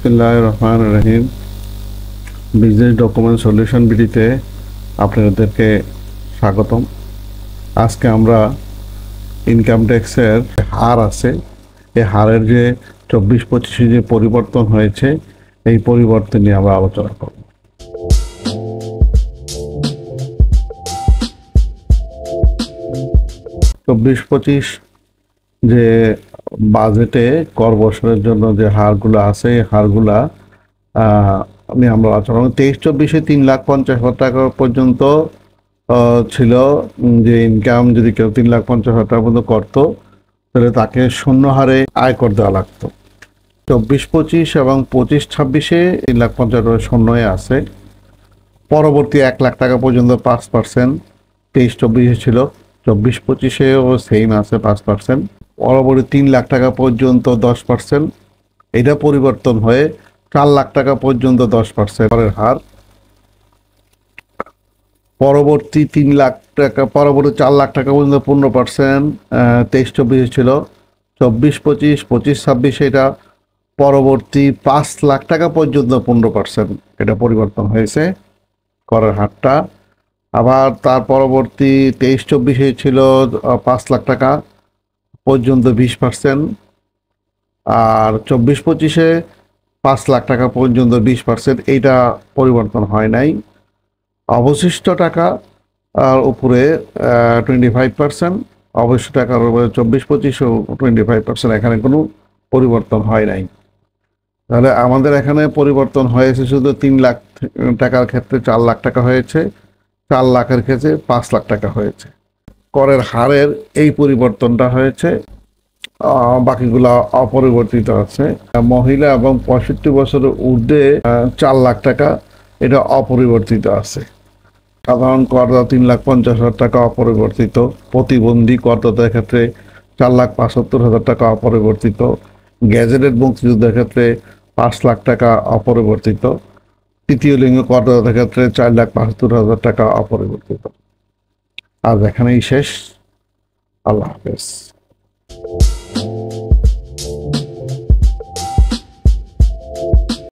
বিসমিল্লাহির রহমানির রহিম। Business document solution ভিডিওতে আপনাদেরকে স্বাগতম। আজকে আমরা ইনকাম ট্যাক্সের হার আছে, এই হারের যে 24-25 যে পরিবর্তন হয়েছে, এই পরিবর্তন নিয়ে আমরা আলোচনা করব। 24-25 যে বাজেটে কর বছরের জন্য যে হারগুলো আছে, এই হারগুলা আমি আমরা আলোচনা 23-24-এ 3,50,000 টাকা পর্যন্ত ছিল যে ইনকাম। যদি কেউ 3,50,000 টাকা পর্যন্ত করতো তাহলে তাকে শূন্য হারে আয়কর দেওয়া লাগতো। 24-25 এবং 25-26-এ 3,50,000 শূন্যই আছে। পরবর্তী 1,00,000 টাকা পর্যন্ত 5%, 23-24-এ ছিল, 24-25-এও সেম আছে 5%। পরবর্তী 3,00,000 টাকা পর্যন্ত 10%, এটা পরিবর্তন হয়ে 4,00,000 টাকা পর্যন্ত 10% করের হার। পরবর্তী 3,00,000 টাকা, পরবর্তী 4,00,000 টাকা পর্যন্ত 15%, 23-24-এ ছিল। 24-25, 25-26 এটা পরবর্তী 5,00,000 টাকা পর্যন্ত 15% এটা পরিবর্তন হয়েছে করের হারটা। আবার তার পরবর্তী 23-24-এ ছিল 5,00,000 টাকা পর্যন্ত 20%, আর 24-25-এ 5,00,000 টাকা পর্যন্ত 20%, এইটা পরিবর্তন হয় নাই। অবশিষ্ট টাকা আর উপরে 25%, অবশিষ্ট টাকার উপরে 24-25 ও 25%, এখানে কোনো পরিবর্তন হয় নাই। তাহলে আমাদের এখানে পরিবর্তন হয়েছে শুধু 3,00,000 টাকার ক্ষেত্রে 4,00,000 টাকা হয়েছে, 4,00,000-এর ক্ষেত্রে 5,00,000 টাকা হয়েছে। করের হারের এই পরিবর্তনটা হয়েছে, বাকিগুলা অপরিবর্তিত আছে। মহিলা এবং 65 বছরের ঊর্ধ্বে 4,00,000 টাকা এটা অপরিবর্তিত আছে। সাধারণ করদাতা 3,50,000 টাকা অপরিবর্তিত। প্রতিবন্ধী করদাতার ক্ষেত্রে 4,75,000 টাকা অপরিবর্তিত। গ্যাজেটেড মুক্তিযোদ্ধার ক্ষেত্রে 5,00,000 টাকা অপরিবর্তিত। তৃতীয় লিঙ্গ করদাতার ক্ষেত্রে 4,75,000 টাকা অপরিবর্তিত। আজ এখানেই শেষ। আল্লাহ হাফেজ।